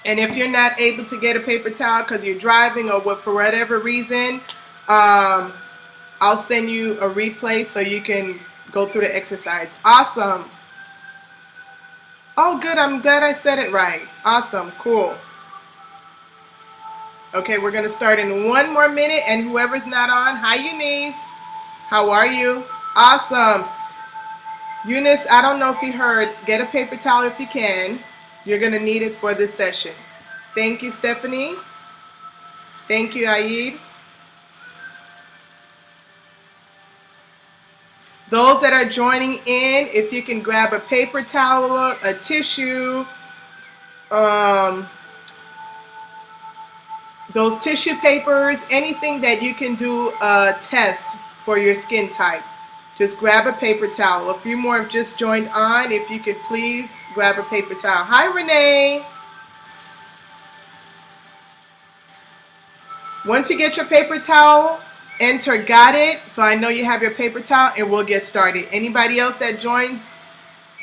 And if you're not able to get a paper towel because you're driving or for whatever reason, I'll send you a replay so you can go through the exercise. Awesome. Oh, good. I'm glad I said it right. Awesome. Cool. Okay, we're going to start in 1 more minute. And whoever's not on, hi, Eunice. How are you? Awesome. Eunice, I don't know if you heard. Get a paper towel if you can. You're going to need it for this session. Thank you, Stephanie. Thank you, Aid. Those that are joining in, if you can grab a paper towel, a tissue, those tissue papers, anything that you can do a test for your skin type. Just grab a paper towel. A few more have just joined on. If you could please grab a paper towel. Hi, Renee. Once you get your paper towel, enter got it, so I know you have your paper towel, and we'll get started. Anybody else that joins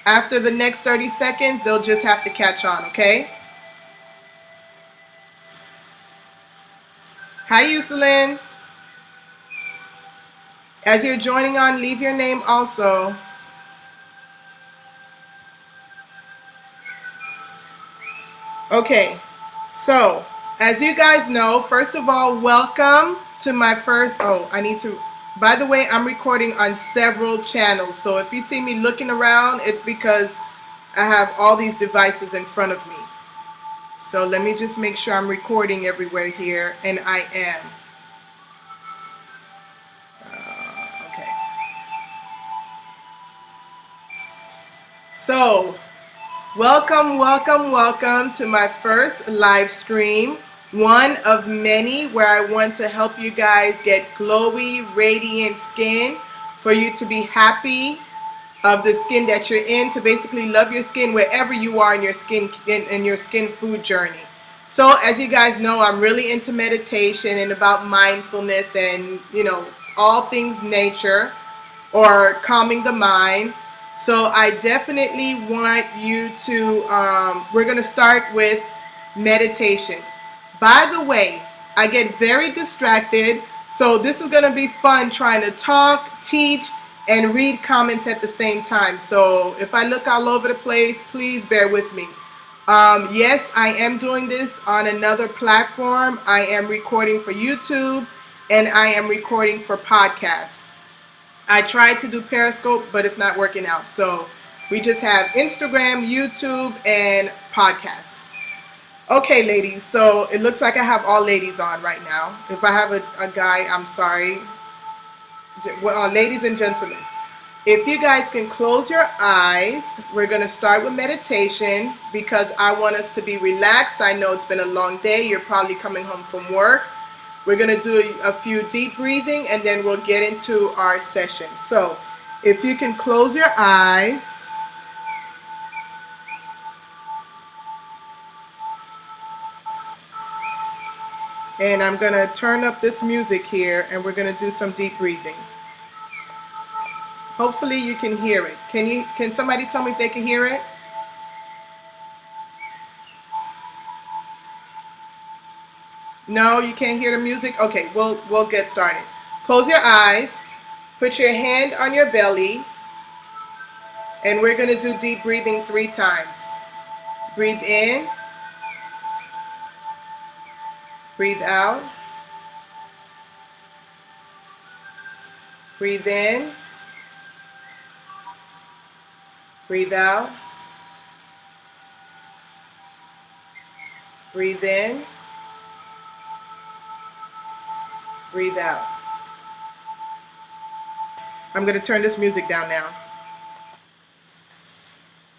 after the next 30 seconds, they'll just have to catch on, okay? Hi, Yuselin. As you're joining on, leave your name also. Okay, so as you guys know, first of all, welcome to my first, by the way, I'm recording on several channels. So if you see me looking around, it's because I have all these devices in front of me. So let me just make sure I'm recording everywhere here, and I am. Okay. So, welcome to my first live stream. One of many where I want to help you guys get glowy, radiant skin, for you to be happy of the skin that you're in, to basically love your skin wherever you are in your skin food journey. So as you guys know, I'm really into meditation and about mindfulness and, you know, all things nature or calming the mind. So I definitely want you to, we're going to start with meditation. By the way, I get very distracted, so this is going to be fun trying to talk, teach, and read comments at the same time. So if I look all over the place, please bear with me. Yes, I am doing this on another platform. I am recording for YouTube, and I am recording for podcasts. I tried to do Periscope, but it's not working out. So we just have Instagram, YouTube, and podcasts. Okay, ladies, so it looks like I have all ladies on right now. If I have a guy, I'm sorry. Well, ladies and gentlemen, if you guys can close your eyes, we're going to start with meditation because I want us to be relaxed. I know it's been a long day. You're probably coming home from work. We're going to do a few deep breathing, and then we'll get into our session. So if you can close your eyes. And I'm going to turn up this music here, and we're going to do some deep breathing. Hopefully you can hear it. Can somebody tell me if they can hear it? No, you can't hear the music? Okay, we'll get started. Close your eyes. Put your hand on your belly. And we're going to do deep breathing 3 times. Breathe in. Breathe out. Breathe in. Breathe out. Breathe in. Breathe out. I'm going to turn this music down now.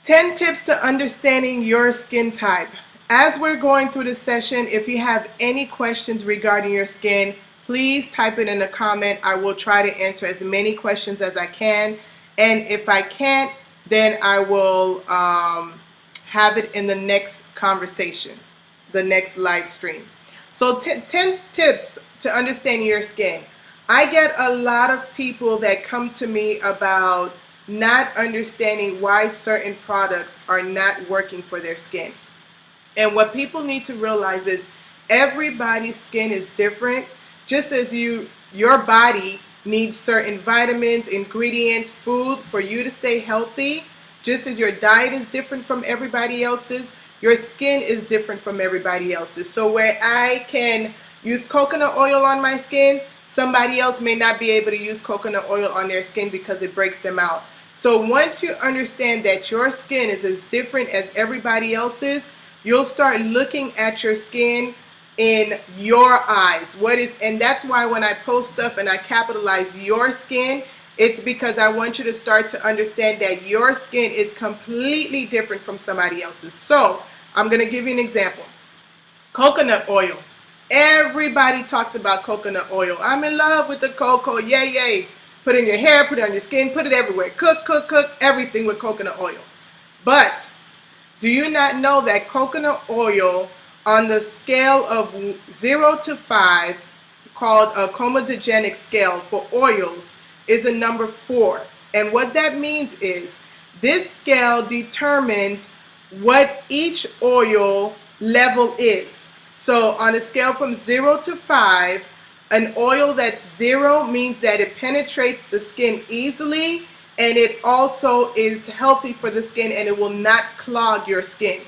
10 tips to understanding your skin type. As we're going through this session, if you have any questions regarding your skin, please type it in the comment. I will try to answer as many questions as I can. And if I can't, then I will have it in the next conversation, the next live stream. So 10 tips to understanding your skin. I get a lot of people that come to me about not understanding why certain products are not working for their skin. And what people need to realize is everybody's skin is different. Just as your body needs certain vitamins, ingredients, food for you to stay healthy, just as your diet is different from everybody else's, your skin is different from everybody else's. So where I can use coconut oil on my skin, somebody else may not be able to use coconut oil on their skin because it breaks them out. So once you understand that your skin is as different as everybody else's, you'll start looking at your skin in your eyes. And that's why when I post stuff and I capitalize your skin, it's because I want you to start to understand that your skin is completely different from somebody else's. So I'm going to give you an example. Coconut oil. Everybody talks about coconut oil. I'm in love with the cocoa. Yay, yay. Put it in your hair, put it on your skin, put it everywhere. Cook, cook, cook, everything with coconut oil. But do you not know that coconut oil on the scale of 0 to 5, called a comedogenic scale for oils, is a number 4? And what that means is this scale determines what each oil level is. So on a scale from 0 to 5, an oil that's 0 means that it penetrates the skin easily, and it also is healthy for the skin and it will not clog your skin.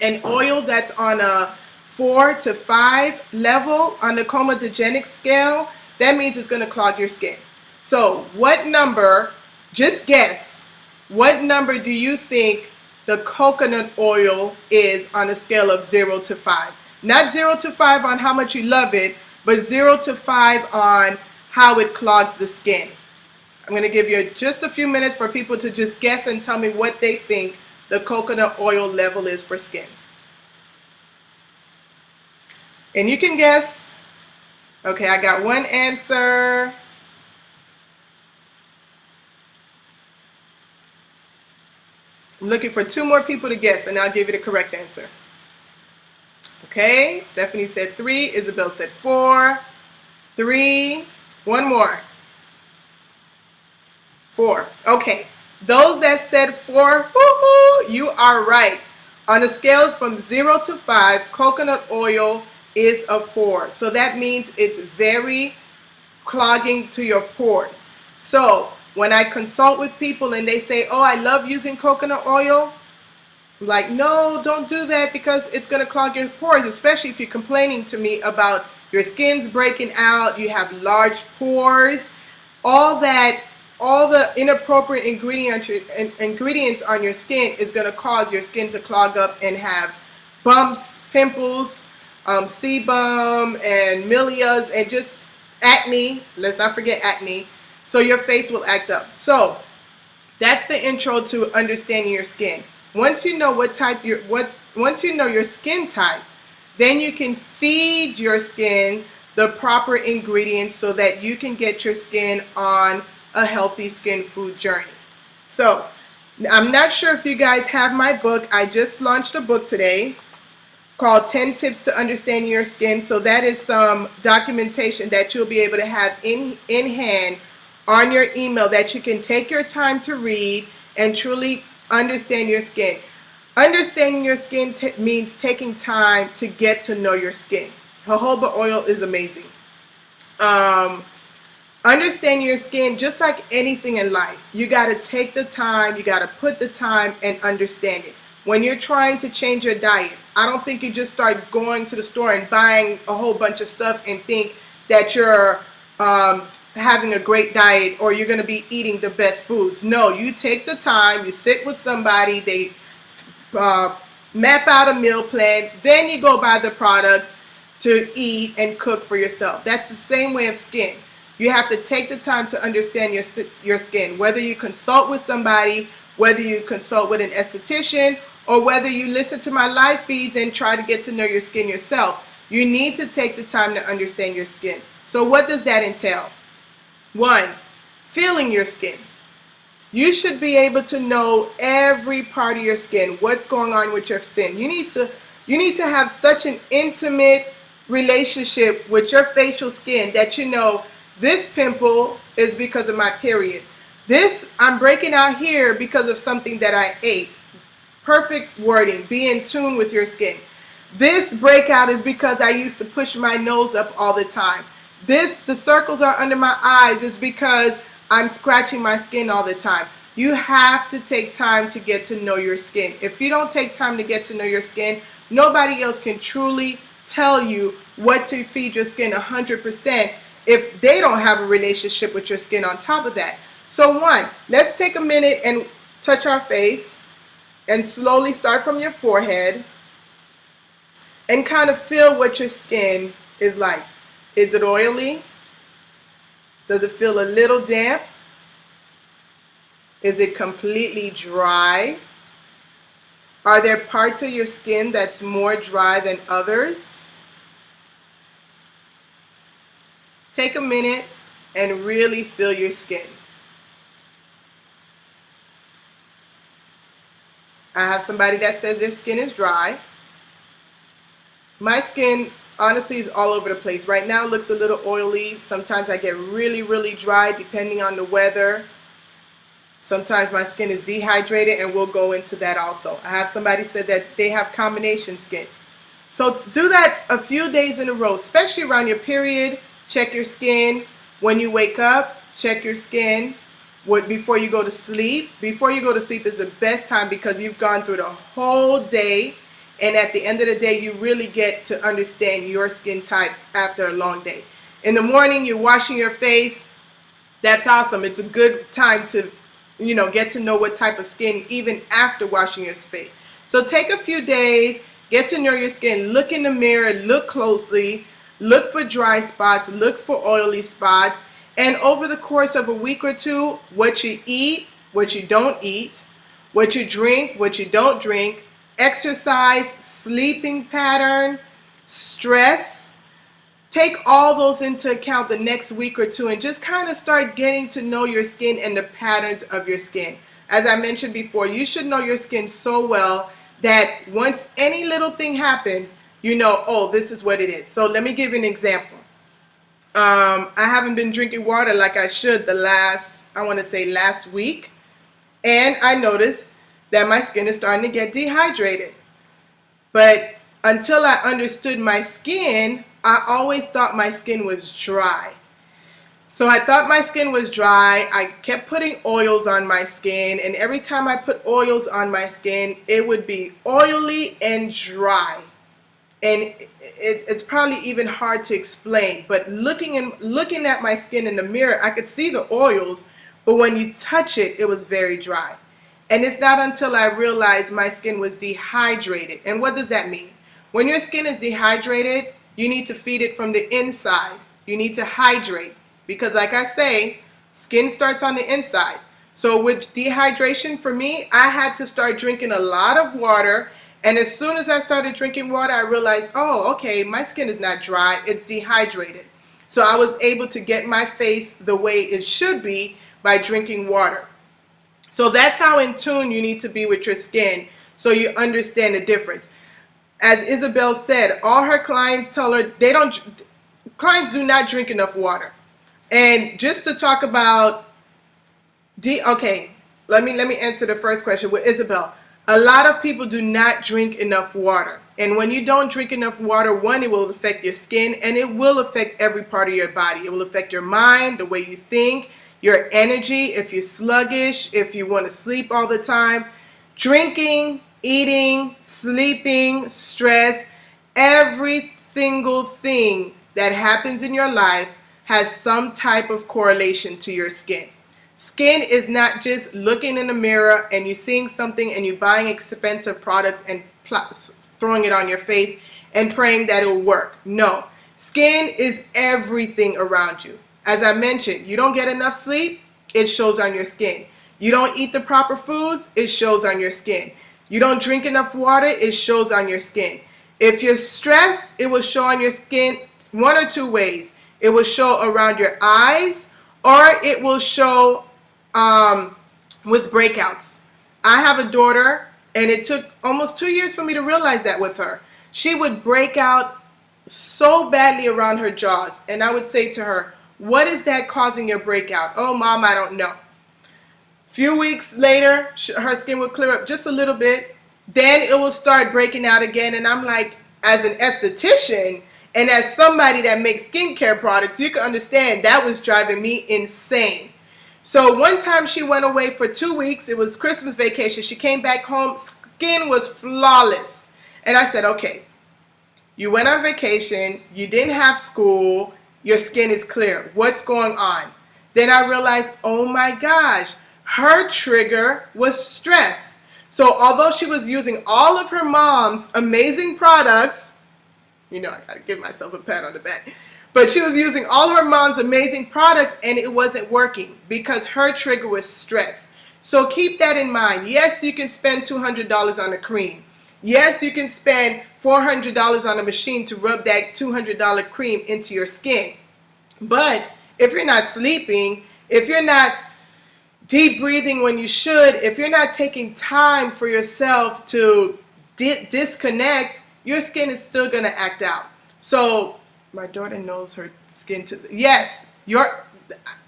An oil that's on a 4 to 5 level on the comedogenic scale, that means it's going to clog your skin. So what number, just guess, what number do you think the coconut oil is on a scale of 0 to 5? Not 0 to 5 on how much you love it, but 0 to 5 on how it clogs the skin. I'm going to give you just a few minutes for people to just guess and tell me what they think the coconut oil level is for skin. And you can guess. Okay, I got one answer. I'm looking for 2 more people to guess, and I'll give you the correct answer. Okay, Stephanie said 3, Isabel said 4, 3, one more. 4. Okay, those that said 4, woohoo, you are right. On the scales from 0 to 5, coconut oil is a 4. So that means it's very clogging to your pores. So when I consult with people and they say, oh, I love using coconut oil, I'm like, no, don't do that because it's going to clog your pores, especially if you're complaining to me about your skin's breaking out, you have large pores, all the inappropriate ingredients on your skin is going to cause your skin to clog up and have bumps, pimples, sebum, and milias, and just acne. Let's not forget acne. So your face will act up. So that's the intro to understanding your skin. Once you know once you know your skin type, then you can feed your skin the proper ingredients so that you can get your skin on a healthy skin food journey. So I'm not sure if you guys have my book. I just launched a book today called 10 Tips to Understanding Your Skin. So that is some documentation that you'll be able to have in hand on your email that you can take your time to read and truly understand your skin. Understanding your skin means taking time to get to know your skin. Jojoba oil is amazing. Understanding your skin, just like anything in life, you got to take the time, you got to put the time and understand it. When you're trying to change your diet, I don't think you just start going to the store and buying a whole bunch of stuff and think that you're having a great diet or you're going to be eating the best foods. No, you take the time, you sit with somebody, they map out a meal plan, then you go buy the products to eat and cook for yourself. That's the same way of skin. You have to take the time to understand your skin, whether you consult with somebody, whether you consult with an esthetician, or whether you listen to my live feeds and try to get to know your skin yourself. You need to take the time to understand your skin. So what does that entail? 1, feeling your skin. You should be able to know every part of your skin, what's going on with your skin. You need to have such an intimate relationship with your facial skin that you know this pimple is because of my period. This, I'm breaking out here because of something that I ate. perfect wording. Be in tune with your skin. This breakout is because I used to push my nose up all the time. The circles are under my eyes is because I'm scratching my skin all the time. You have to take time to get to know your skin. If you don't take time to get to know your skin, nobody else can truly tell you what to feed your skin 100% if they don't have a relationship with your skin on top of that. So one, let's take a minute and touch our face and slowly start from your forehead and kind of feel what your skin is like. Is it oily? Does it feel a little damp? Is it completely dry? Are there parts of your skin that's more dry than others? Take a minute and really feel your skin. I have somebody that says their skin is dry. My skin honestly is all over the place. Right now it looks a little oily. Sometimes I get really, really dry depending on the weather. Sometimes my skin is dehydrated, and we'll go into that also. I have somebody said that they have combination skin. So do that a few days in a row, especially around your period. Check your skin. When you wake up, check your skin. Before you go to sleep. Before you go to sleep is the best time because you've gone through the whole day, and at the end of the day you really get to understand your skin type after a long day. In the morning you're washing your face. That's awesome. It's a good time to get to know what type of skin even after washing your face. So take a few days, get to know your skin, look in the mirror, look closely, look for dry spots, look for oily spots, and over the course of a week or two, what you eat, what you don't eat, what you drink, what you don't drink, exercise, sleeping pattern, stress. Take all those into account the next week or two and just kind of start getting to know your skin and the patterns of your skin. As I mentioned before, you should know your skin so well that once any little thing happens, you know, oh, this is what it is. So let me give you an example. I haven't been drinking water like I should last week. And I noticed that my skin is starting to get dehydrated. But until I understood my skin, I always thought my skin was dry. So I thought my skin was dry. I kept putting oils on my skin, and every time I put oils on my skin, it would be oily and dry. And it's probably even hard to explain, but looking at my skin in the mirror, I could see the oils, but when you touch it, it was very dry. And it's not until I realized my skin was dehydrated. And what does that mean? When your skin is dehydrated, you need to feed it from the inside. You need to hydrate because, like I say, skin starts on the inside. So with dehydration, for me, I had to start drinking a lot of water. And as soon as I started drinking water, I realized, oh, okay, my skin is not dry, it's dehydrated. So I was able to get my face the way it should be by drinking water. So that's how in tune you need to be with your skin so you understand the difference. As Isabel said, all her clients tell her clients do not drink enough water. And just to talk about, okay, let me answer the first question with Isabel. A lot of people do not drink enough water. And when you don't drink enough water, one, it will affect your skin, and it will affect every part of your body. It will affect your mind, the way you think, your energy, if you're sluggish, if you want to sleep all the time. Drinking, eating, sleeping, stress, every single thing that happens in your life has some type of correlation to your skin. Skin is not just looking in the mirror and you seeing something and you buying expensive products and throwing it on your face and praying that it will work. No, skin is everything around you. As I mentioned, you don't get enough sleep, it shows on your skin. You don't eat the proper foods, it shows on your skin. You don't drink enough water, it shows on your skin. If you're stressed, it will show on your skin one or two ways. It will show around your eyes, or it will show with breakouts. I have a daughter, and it took almost 2 years for me to realize that with her. She would break out so badly around her jaws, and I would say to her, what is that causing your breakout? Oh, Mom, I don't know. Few weeks later, her skin would clear up just a little bit, then it will start breaking out again. And I'm like, as an esthetician and as somebody that makes skincare products, you can understand that was driving me insane. So one time she went away for 2 weeks. It was Christmas vacation. She came back home. Skin was flawless. And I said, okay, you went on vacation. You didn't have school. Your skin is clear. What's going on? Then I realized, oh my gosh, her trigger was stress. So although she was using all of her mom's amazing products, you know, I gotta give myself a pat on the back, but she was using all her mom's amazing products and it wasn't working because her trigger was stress. So keep that in mind. Yes, you can spend $200 on a cream. Yes, you can spend $400 on a machine to rub that $200 cream into your skin. But if you're not sleeping, if you're not deep breathing when you should, if you're not taking time for yourself to disconnect, your skin is still going to act out. So my daughter knows her skin too. Yes,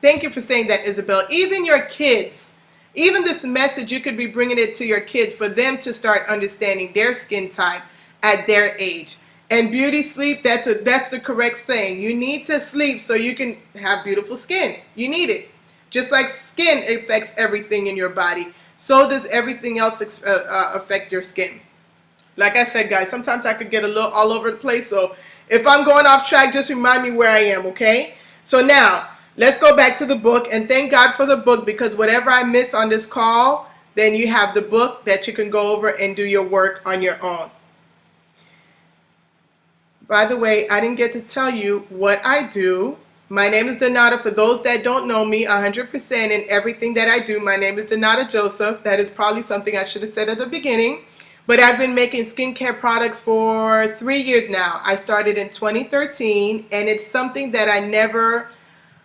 thank you for saying that, Isabel. Even your kids, even this message, you could be bringing it to your kids for them to start understanding their skin type at their age. And beauty sleep, that's the correct saying. You need to sleep so you can have beautiful skin. You need it. Just like skin affects everything in your body, so does everything else affect your skin. Like I said, guys, sometimes I could get a little all over the place. So if I'm going off track, just remind me where I am, okay? So now, let's go back to the book. And thank God for the book, because whatever I miss on this call, then you have the book that you can go over and do your work on your own. By the way, I didn't get to tell you what I do. My name is Donata. For those that don't know me 100% in everything that I do, my name is Donata Joseph. That is probably something I should have said at the beginning. But I've been making skincare products for 3 years now. I started in 2013, and it's something that I never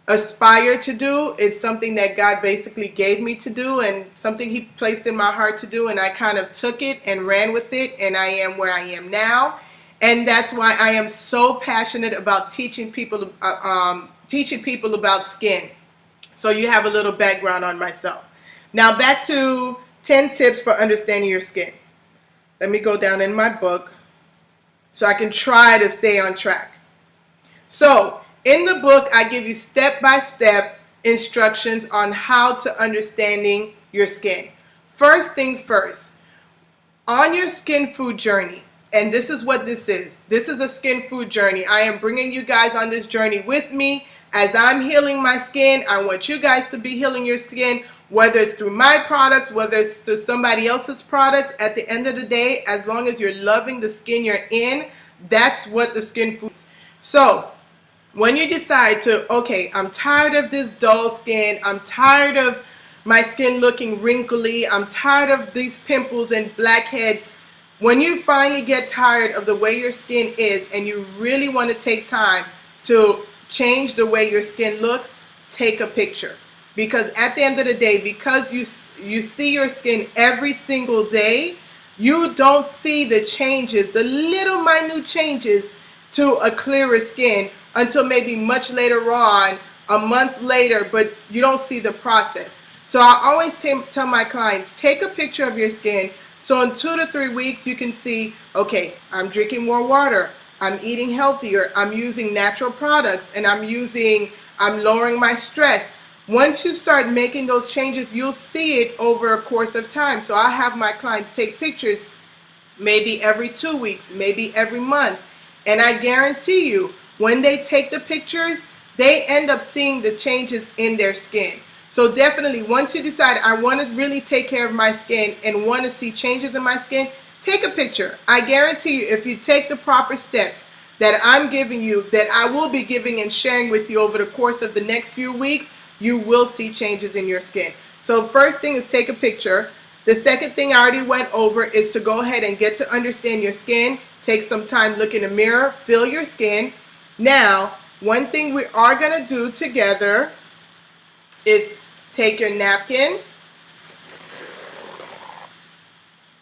aspired to do. It's something that God basically gave me to do, and something He placed in my heart to do, and I kind of took it and ran with it, and I am where I am now. And that's why I am so passionate about teaching people about skin. So you have a little background on myself. Now back to 10 tips for understanding your skin. Let me go down in my book so I can try to stay on track. So in the book, I give you step-by-step instructions on how to understanding your skin. First thing first, on your Skinfood journey, and this is what this is. This is a Skinfood journey. I am bringing you guys on this journey with me. As I'm healing my skin, I want you guys to be healing your skin, whether it's through my products, whether it's through somebody else's products. At the end of the day, as long as you're loving the skin you're in, that's what the Skinfood is. So when you decide to, okay, I'm tired of this dull skin, I'm tired of my skin looking wrinkly, I'm tired of these pimples and blackheads. When you finally get tired of the way your skin is and you really want to take time to change the way your skin looks, take a picture. Because at the end of the day, because you see your skin every single day, you don't see the changes, the little minute changes to a clearer skin until maybe much later on, a month later, but you don't see the process. So I always tell my clients, take a picture of your skin. So in 2 to 3 weeks, you can see, okay, I'm drinking more water, I'm eating healthier, I'm using natural products, and I'm lowering my stress. Once you start making those changes, you'll see it over a course of time. So I have my clients take pictures maybe every 2 weeks, maybe every month. And I guarantee you, when they take the pictures, they end up seeing the changes in their skin. So definitely, once you decide I want to really take care of my skin and want to see changes in my skin, take a picture. I guarantee you, if you take the proper steps that I'm giving you, that I will be giving and sharing with you over the course of the next few weeks, you will see changes in your skin. So first thing is take a picture. The second thing I already went over is to go ahead and get to understand your skin. Take some time, look in the mirror, feel your skin. Now, one thing we are going to do together is take your napkin,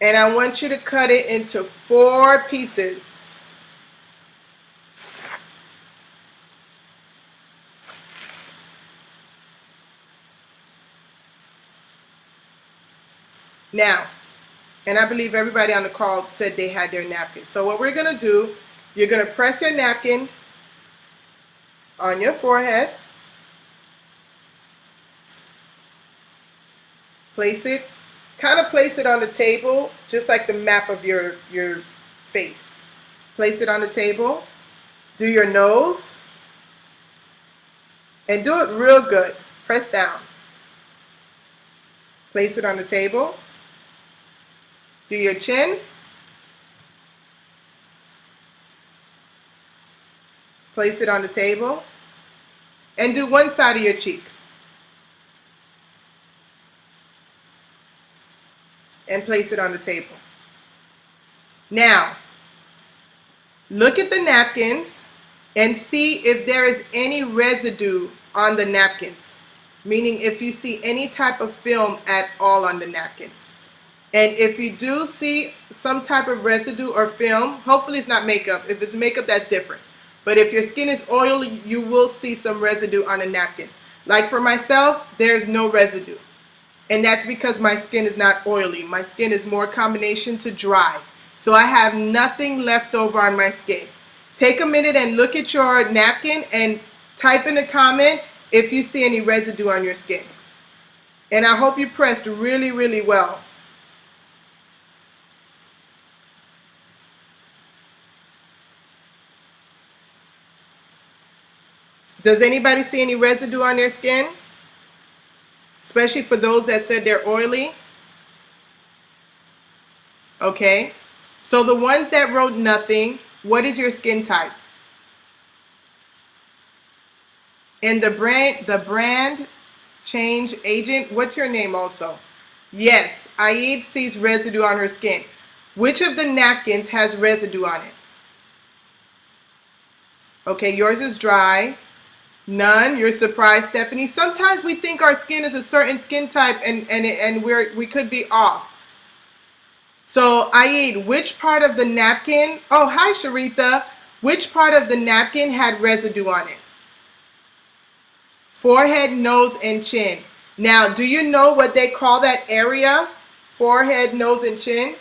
and I want you to cut it into 4 pieces. Now, And I believe everybody on the call said they had their napkin. So what we're going to do, you're going to press your napkin on your forehead. Place it, kind of place it on the table, just like the map of your face. Place it on the table. Do your nose. And do it real good. Press down. Place it on the table. Do your chin. Place it on the table. And do one side of your cheek. And place it on the table. Now, look at the napkins and see if there is any residue on the napkins. Meaning if you see any type of film at all on the napkins. And if you do see some type of residue or film, hopefully it's not makeup. If it's makeup, that's different. But if your skin is oily, you will see some residue on a napkin. Like for myself, there's no residue. And that's because my skin is not oily. My skin is more combination to dry. So I have nothing left over on my skin. Take a minute and look at your napkin and type in a comment if you see any residue on your skin. And I hope you pressed really, really well. Does anybody see any residue on their skin? Especially for those that said they're oily. Okay. So the ones that wrote nothing, what is your skin type? And the brand change agent, what's your name also? Yes, Aid sees residue on her skin. Which of the napkins has residue on it? Okay, yours is dry. None. You're surprised, Stephanie. Sometimes we think our skin is a certain skin type and we could be off. So, Aid, which part of the napkin? Oh, hi, Sharitha. Which part of the napkin had residue on it? Forehead, nose, and chin. Now, do you know what they call that area? Forehead, nose, and chin?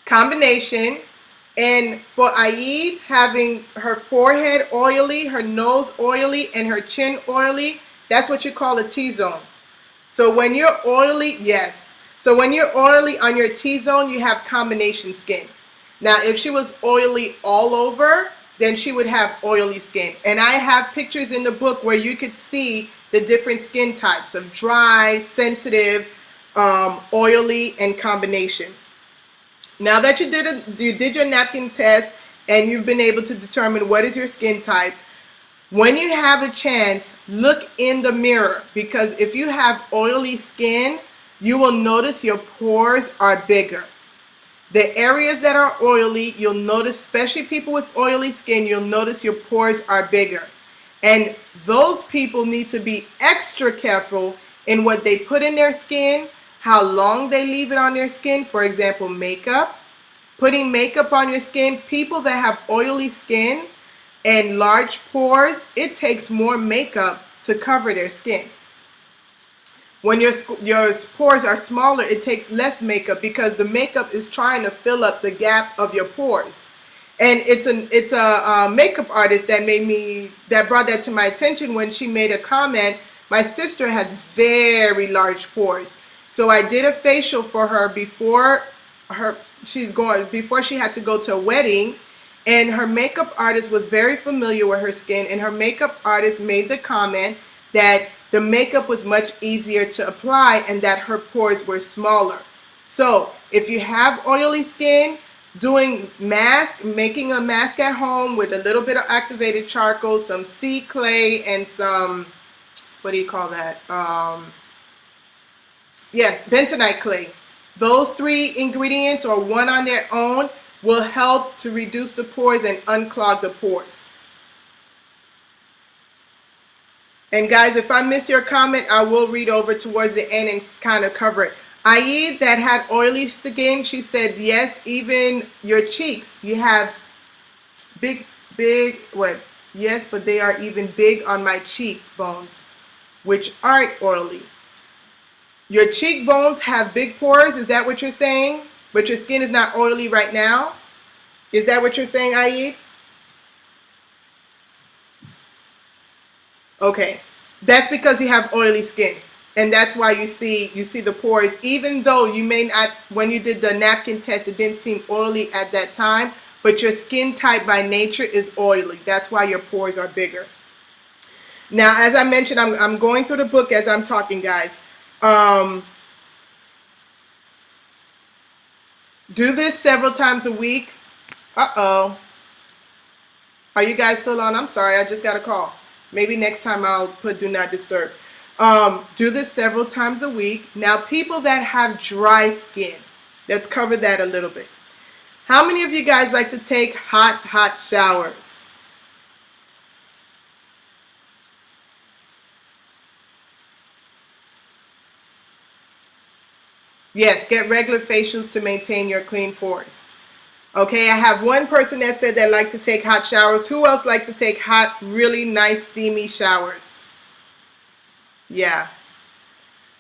Combination. And for Aid, having her forehead oily, her nose oily, and her chin oily, that's what you call a T-zone. So when you're oily, yes. So when you're oily on your T-zone, you have combination skin. Now, if she was oily all over, then she would have oily skin. And I have pictures in the book where you could see the different skin types of dry, sensitive, oily, and combination. Now that you did your napkin test and you've been able to determine what is your skin type, when you have a chance, look in the mirror, because if you have oily skin, you will notice your pores are bigger. The areas that are oily, you'll notice, especially people with oily skin, you'll notice your pores are bigger. And those people need to be extra careful in what they put in their skin, how long they leave it on their skin. For example, makeup. Putting makeup on your skin, people that have oily skin and large pores, it takes more makeup to cover their skin. When your pores are smaller, it takes less makeup because the makeup is trying to fill up the gap of your pores. And it's a makeup artist that brought that to my attention when she made a comment. My sister has very large pores. So I did a facial for her before she had to go to a wedding, and her makeup artist was very familiar with her skin, and her makeup artist made the comment that the makeup was much easier to apply and that her pores were smaller. So if you have oily skin, making a mask at home with a little bit of activated charcoal, some sea clay, and some, what do you call that? Yes, bentonite clay. Those three ingredients, or one on their own, will help to reduce the pores and unclog the pores. And guys, if I miss your comment, I will read over towards the end and kind of cover it. Aid, that had oily skin, she said, yes, even your cheeks. You have big, what? Yes, but they are even big on my cheekbones, which aren't oily. Your cheekbones have big pores. Is that what you're saying? But your skin is not oily right now? Is that what you're saying, Aid? Okay. That's because you have oily skin. And that's why you see the pores. Even though you may not, when you did the napkin test, it didn't seem oily at that time. But your skin type by nature is oily. That's why your pores are bigger. Now, as I mentioned, I'm going through the book as I'm talking, guys. Do this several times a week. Uh-oh. Are you guys still on? I'm sorry, I just got a call. Maybe next time I'll put do not disturb. Do this several times a week. Now, people that have dry skin, let's cover that a little bit. How many of you guys like to take hot showers? Yes, get regular facials to maintain your clean pores. Okay, I have one person that said they like to take hot showers. Who else like to take hot, really nice, steamy showers? Yeah.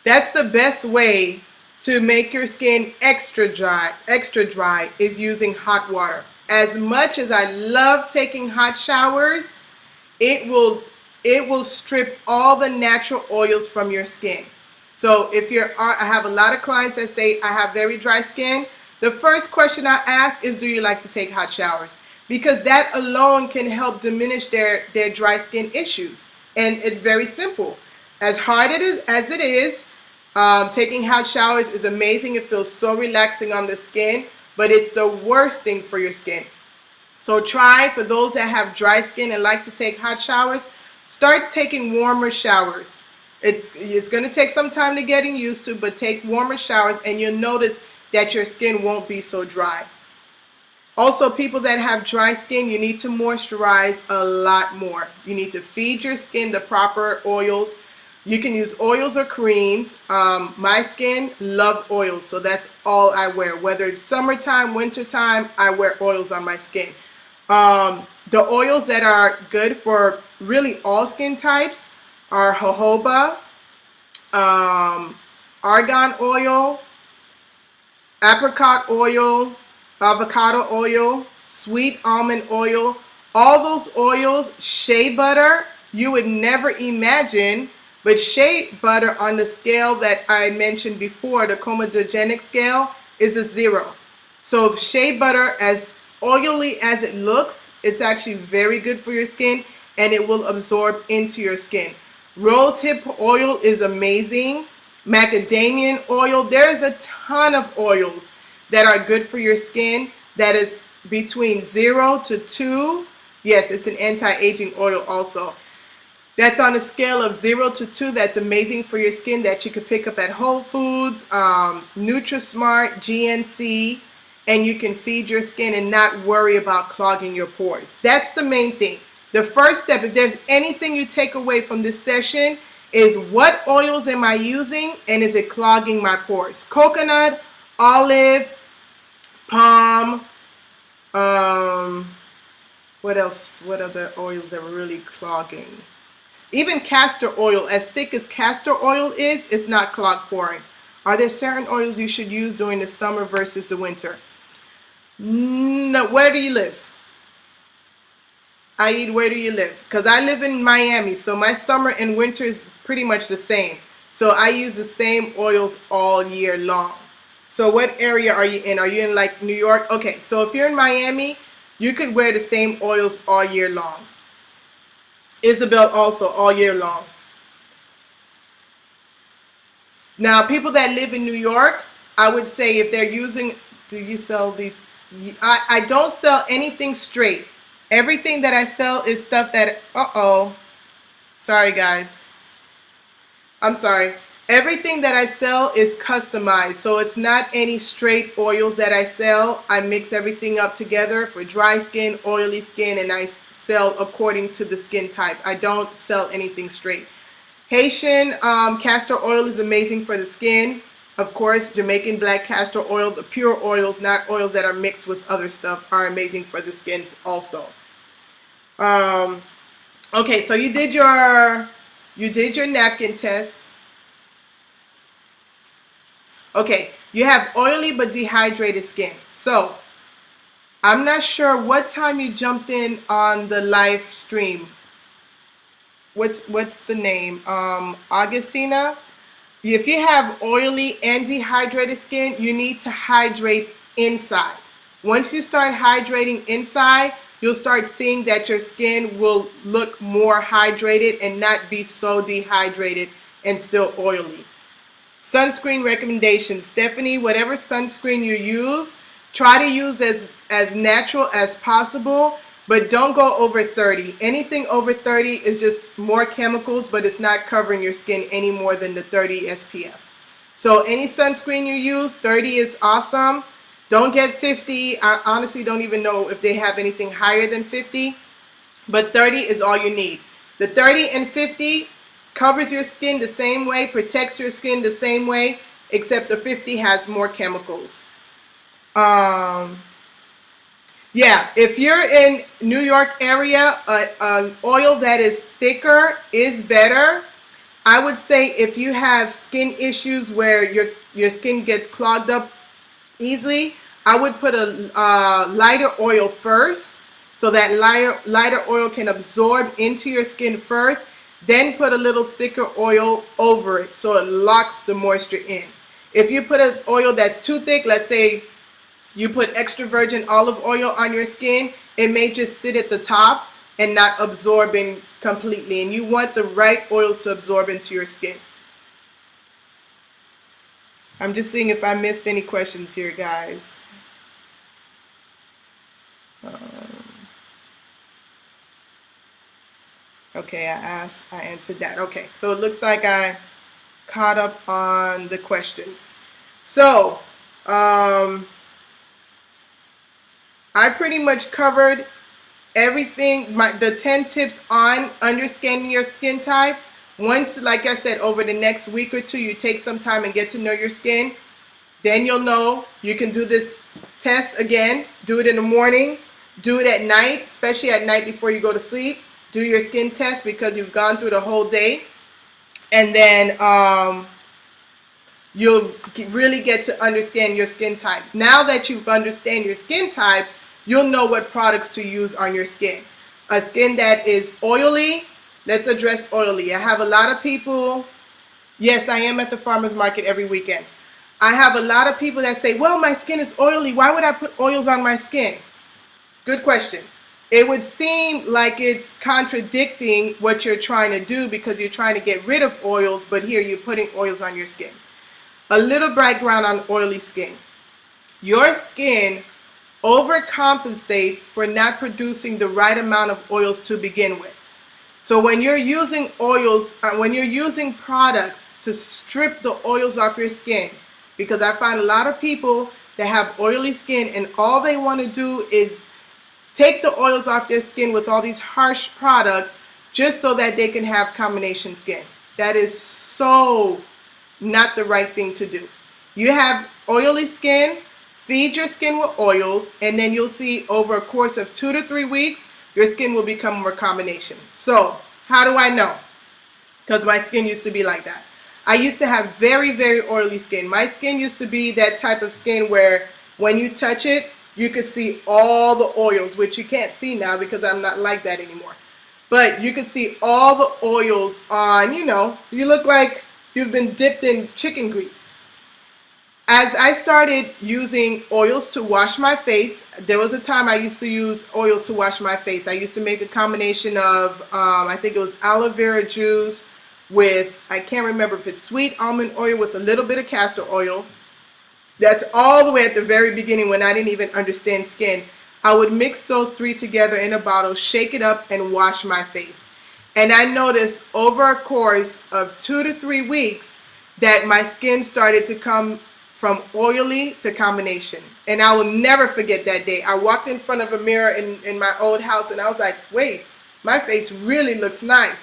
That's the best way to make your skin extra dry is using hot water. As much as I love taking hot showers, it will strip all the natural oils from your skin. So if I have a lot of clients that say I have very dry skin, the first question I ask is, do you like to take hot showers? Because that alone can help diminish their dry skin issues. And it's very simple. As hard as it is, taking hot showers is amazing. It feels so relaxing on the skin, but it's the worst thing for your skin. So try, for those that have dry skin and like to take hot showers, start taking warmer showers. It's going to take some time to getting used to, but take warmer showers and you'll notice that your skin won't be so dry. Also, people that have dry skin, you need to moisturize a lot more. You need to feed your skin the proper oils. You can use oils or creams. My skin love oils, so that's all I wear. Whether it's summertime, wintertime, I wear oils on my skin. The oils that are good for really all skin types are jojoba, argan oil, apricot oil, avocado oil, sweet almond oil. All those oils, shea butter, you would never imagine, but shea butter on the scale that I mentioned before, the comedogenic scale, is a 0. So shea butter, as oily as it looks, it's actually very good for your skin and it will absorb into your skin. Rosehip oil is amazing. Macadamia oil. There's a ton of oils that are good for your skin that is between 0 to 2. Yes, it's an anti-aging oil also. That's on a scale of 0 to 2. That's amazing for your skin, that you could pick up at Whole Foods, NutriSmart, GNC, and you can feed your skin and not worry about clogging your pores. That's the main thing. The first step, if there's anything you take away from this session, is what oils am I using and is it clogging my pores? Coconut, olive, palm, what else? What other oils that were really clogging? Even castor oil, as thick as castor oil is, it's not clog poring. Are there certain oils you should use during the summer versus the winter? No. Where do you live? Where do you live? Because I live in Miami, so my summer and winter is pretty much the same. So I use the same oils all year long. So what area are you in? Are you in like New York? Okay, so if you're in Miami, you could wear the same oils all year long. Isabel also all year long. Now, people that live in New York, I would say if they're using, do you sell these? I don't sell anything straight. Everything that I sell is stuff that, sorry guys. I'm sorry. Everything that I sell is customized. So it's not any straight oils that I sell. I mix everything up together for dry skin, oily skin, and I sell according to the skin type. I don't sell anything straight. Haitian castor oil is amazing for the skin. Of course, Jamaican black castor oil, the pure oils, not oils that are mixed with other stuff, are amazing for the skin also. Okay, so you did your napkin test. Okay, you have oily but dehydrated skin. So I'm not sure what time you jumped in on the live stream. What's the name? Augustina? If you have oily and dehydrated skin, you need to hydrate inside. Once you start hydrating inside, you'll start seeing that your skin will look more hydrated and not be so dehydrated and still oily. Sunscreen recommendations. Stephanie, whatever sunscreen you use, try to use as natural as possible, but don't go over 30. Anything over 30 is just more chemicals, but it's not covering your skin any more than the 30 SPF. So any sunscreen you use, 30 is awesome. Don't get 50. I honestly don't even know if they have anything higher than 50, but 30 is all you need. The 30 and 50 covers your skin the same way, protects your skin the same way, except the 50 has more chemicals. Yeah, if you're in New York area, an oil that is thicker is better. I would say if you have skin issues where your skin gets clogged up easily, I would put a lighter oil first, so that lighter oil can absorb into your skin first. Then put a little thicker oil over it so it locks the moisture in. If you put an oil that's too thick, let's say you put extra virgin olive oil on your skin, it may just sit at the top and not absorb in completely. And you want the right oils to absorb into your skin. I'm just seeing if I missed any questions here, guys. Okay, I answered that. Okay, so it looks like I caught up on the questions. So, I pretty much covered everything, the 10 tips on understanding your skin type. Once, like I said, over the next week or two, you take some time and get to know your skin, then you'll know you can do this test again. Do it in the morning, do it at night, especially at night before you go to sleep. Do your skin test because you've gone through the whole day, and then you'll really get to understand your skin type. Now that you understand your skin type, you'll know what products to use on your skin. A skin that is oily, let's address oily. I have a lot of people, yes, I am at the farmer's market every weekend. I have a lot of people that say, well, my skin is oily. Why would I put oils on my skin? Good question. It would seem like it's contradicting what you're trying to do because you're trying to get rid of oils, but here you're putting oils on your skin. A little background on oily skin. Your skin overcompensates for not producing the right amount of oils to begin with. So when you're using oils, when you're using products to strip the oils off your skin, because I find a lot of people that have oily skin and all they want to do is take the oils off their skin with all these harsh products just so that they can have combination skin. That is so not the right thing to do. You have oily skin, feed your skin with oils, and then you'll see over a course of 2 to 3 weeks, your skin will become more combination. So how do I know? Because my skin used to be like that. I used to have very, very oily skin. My skin used to be that type of skin where when you touch it, you could see all the oils, which you can't see now because I'm not like that anymore. But you could see all the oils on, you know, you look like you've been dipped in chicken grease. As I started using oils to wash my face, there was a time I used to use oils to wash my face. I used to make a combination of, I think it was aloe vera juice with, I can't remember if it's sweet almond oil with a little bit of castor oil. That's all the way at the very beginning when I didn't even understand skin. I would mix those three together in a bottle, shake it up, and wash my face. And I noticed over a course of 2 to 3 weeks that my skin started to come from oily to combination. And I will never forget that day. I walked in front of a mirror in my old house and I was like, wait, my face really looks nice.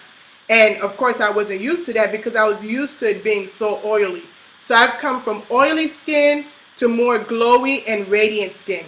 And of course I wasn't used to that because I was used to it being so oily. So I've come from oily skin to more glowy and radiant skin.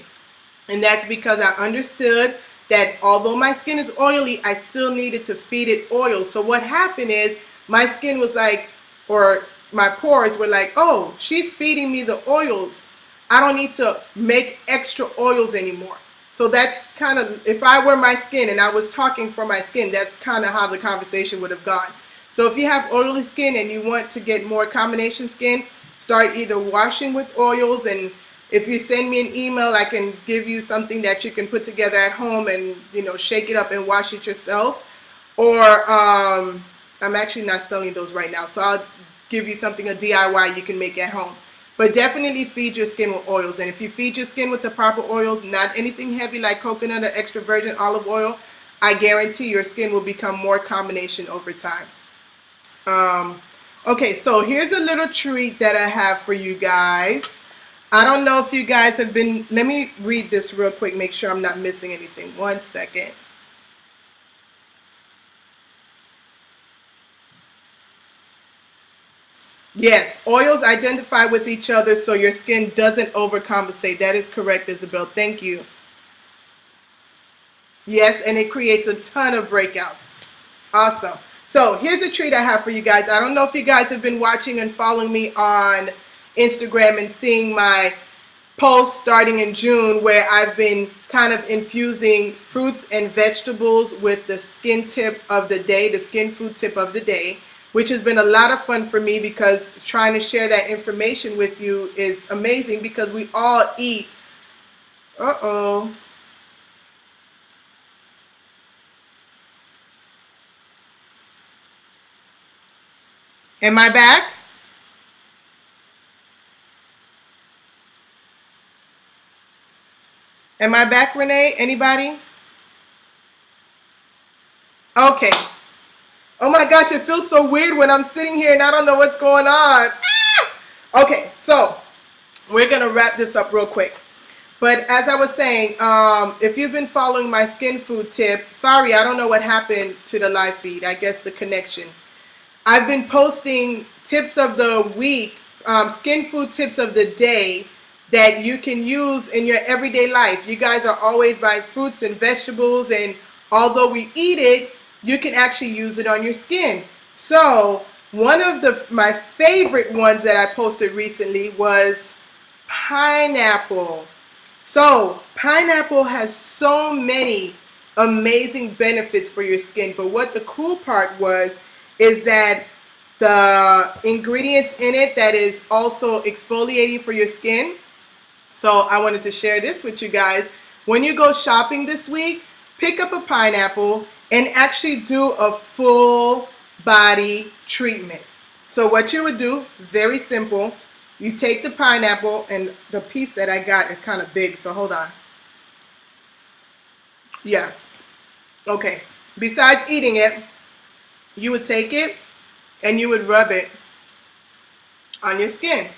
And that's because I understood that although my skin is oily, I still needed to feed it oil. So what happened is my skin was like, or my pores were like, oh, she's feeding me the oils. I don't need to make extra oils anymore. So that's kind of, if I were my skin and I was talking for my skin, that's kind of how the conversation would have gone. So if you have oily skin and you want to get more combination skin, start either washing with oils, and if you send me an email, I can give you something that you can put together at home and, you know, shake it up and wash it yourself. Or I'm actually not selling those right now, so I'll give you something, a DIY you can make at home. But definitely feed your skin with oils. And if you feed your skin with the proper oils, not anything heavy like coconut or extra virgin olive oil, I guarantee your skin will become more combination over time. Okay, so here's a little treat that I have for you guys. I don't know if you guys have been, let me read this real quick, make sure I'm not missing anything. 1 second. Yes, oils identify with each other so your skin doesn't overcompensate. That is correct, Isabel. Thank you. Yes, and it creates a ton of breakouts. Awesome. So here's a treat I have for you guys. I don't know if you guys have been watching and following me on Instagram and seeing my posts starting in June, where I've been kind of infusing fruits and vegetables with the skin tip of the day, the skin food tip of the day, which has been a lot of fun for me, because trying to share that information with you is amazing, because we all eat. Uh-oh. Am I back? Am I back, Renee? Anybody? Okay. Oh my gosh, it feels so weird when I'm sitting here and I don't know what's going on. Ah! Okay, so we're going to wrap this up real quick. But as I was saying, if you've been following my skin food tip, sorry, I don't know what happened to the live feed. I guess the connection. I've been posting tips of the week, skin food tips of the day that you can use in your everyday life. You guys are always buying fruits and vegetables, and although we eat it, you can actually use it on your skin. So one of my favorite ones that I posted recently was pineapple. So pineapple has so many amazing benefits for your skin, but what the cool part was is that the ingredients in it that is also exfoliating for your skin. So I wanted to share this with you guys. When you go shopping this week, pick up a pineapple and actually do a full body treatment. So what you would do, very simple, you take the pineapple, and the piece that I got is kind of big, so hold on. Yeah, okay. Besides eating it, you would take it and you would rub it on your skin.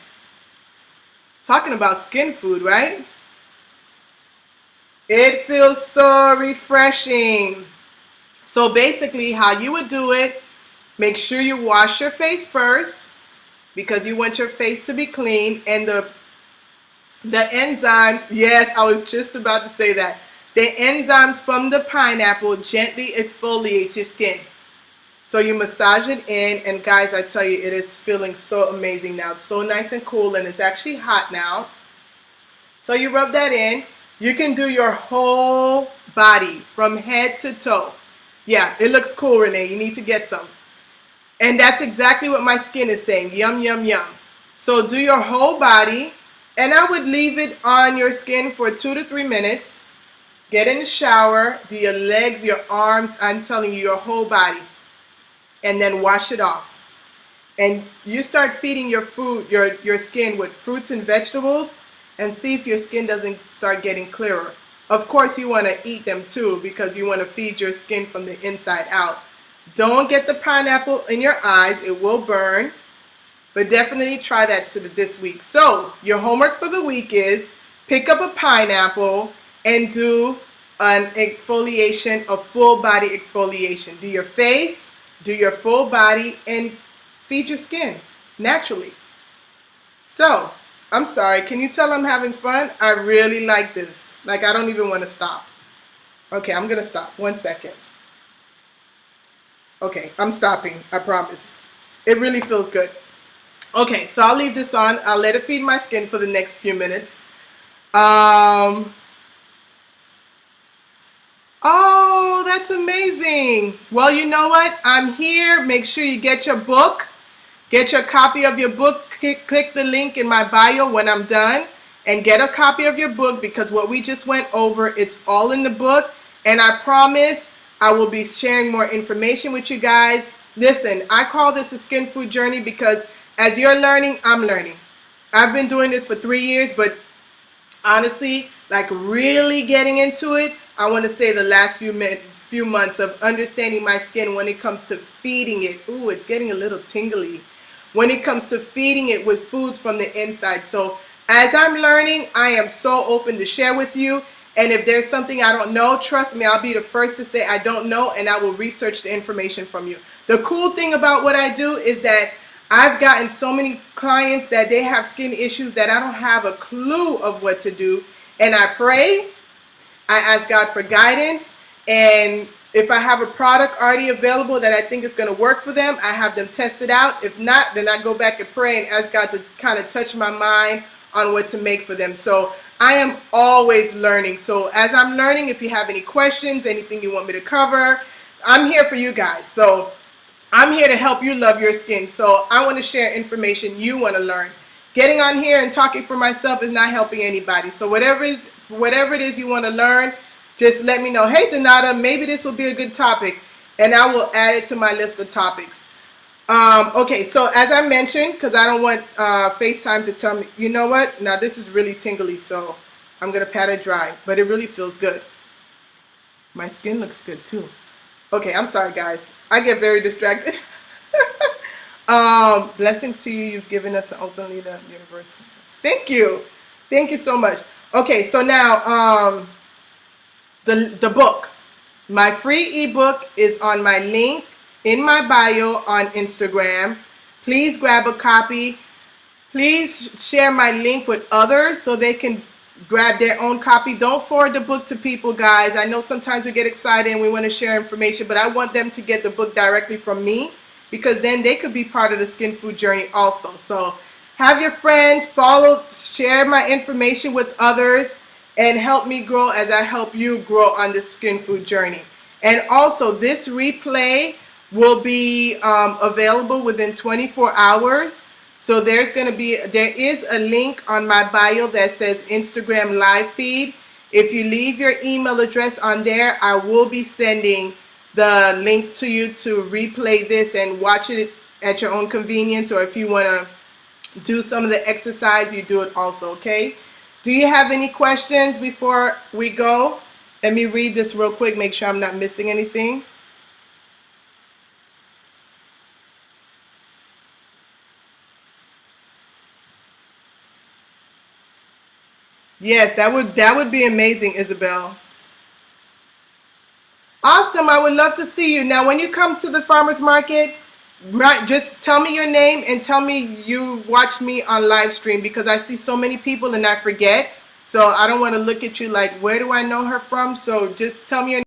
Talking about skin food, right? It feels so refreshing. So basically how you would do it, make sure you wash your face first, because you want your face to be clean, and the enzymes, yes, I was just about to say that. The enzymes from the pineapple gently exfoliate your skin. So you massage it in, and guys, I tell you, it is feeling so amazing now. It's so nice and cool, and it's actually hot now. So you rub that in. You can do your whole body from head to toe. Yeah, it looks cool, Renee. You need to get some. And that's exactly what my skin is saying. Yum, yum, yum. So do your whole body, and I would leave it on your skin for 2 to 3 minutes. Get in the shower, do your legs, your arms, I'm telling you, your whole body. And then wash it off. And you start feeding your food, your skin with fruits and vegetables, and see if your skin doesn't start getting clearer. Of course, you want to eat them too, because you want to feed your skin from the inside out. Don't get the pineapple in your eyes, it will burn, but definitely try that this week. So your homework for the week is pick up a pineapple and do an exfoliation, a full body exfoliation. Do your face, do your full body, and feed your skin naturally. So I'm sorry, can you tell I'm having fun? I really like this. Like, I don't even want to stop. Okay, I'm gonna stop. 1 second. Okay, I'm stopping, I promise. It really feels good. Okay, so I'll leave this on. I'll let it feed my skin for the next few minutes. Oh, that's amazing. Well, you know what? I'm here. Make sure you get your book. Get your copy of your book. Click the link in my bio when I'm done and get a copy of your book, because what we just went over, it's all in the book. And I promise I will be sharing more information with you guys. Listen, I call this a skin food journey because as you're learning, I'm learning. I've been doing this for 3 years, but honestly, like really getting into it, I want to say the last few months of understanding my skin when it comes to feeding it. Ooh, it's getting a little tingly. When it comes to feeding it with foods from the inside. So as I'm learning, I am so open to share with you. And if there's something I don't know, trust me, I'll be the first to say I don't know, and I will research the information from you. The cool thing about what I do is that I've gotten so many clients that they have skin issues that I don't have a clue of what to do. And I pray, I ask God for guidance, and if I have a product already available that I think is going to work for them, I have them test it out. If not, then I go back and pray and ask God to kind of touch my mind on what to make for them. So I am always learning. So as I'm learning, if you have any questions, anything you want me to cover, I'm here for you guys. So I'm here to help you love your skin. So I want to share information you want to learn. Getting on here and talking for myself is not helping anybody. So whatever it is you want to learn, just let me know. Hey, Donata, maybe this will be a good topic, and I will add it to my list of topics. Okay, so as I mentioned, because I don't want FaceTime to tell me, you know what? Now this is really tingly, so I'm going to pat it dry, but it really feels good. My skin looks good too. Okay, I'm sorry, guys. I get very distracted. Blessings to you. You've given us an open leader universe. Thank you. Thank you so much. Okay, so now the book. My free ebook is on my link in my bio on Instagram. Please grab a copy. Please share my link with others so they can grab their own copy. Don't forward the book to people, guys. I know sometimes we get excited and we want to share information, but I want them to get the book directly from me, because then they could be part of the skin food journey also. So have your friends follow, share my information with others, and help me grow as I help you grow on this skin food journey. And also, this replay will be available within 24 hours. So there is a link on my bio that says Instagram live feed. If you leave your email address on there, I will be sending the link to you to replay this and watch it at your own convenience, or if you want to do some of the exercise, you do it also, okay? Do you have any questions before we go? Let me read this real quick, make sure I'm not missing anything. Yes, that would be amazing, Isabel. Awesome, I would love to see you. Now, when you come to the farmer's market, right, just tell me your name and tell me you watched me on live stream, because I see so many people and I forget. So I don't want to look at you like, where do I know her from? So just tell me your name.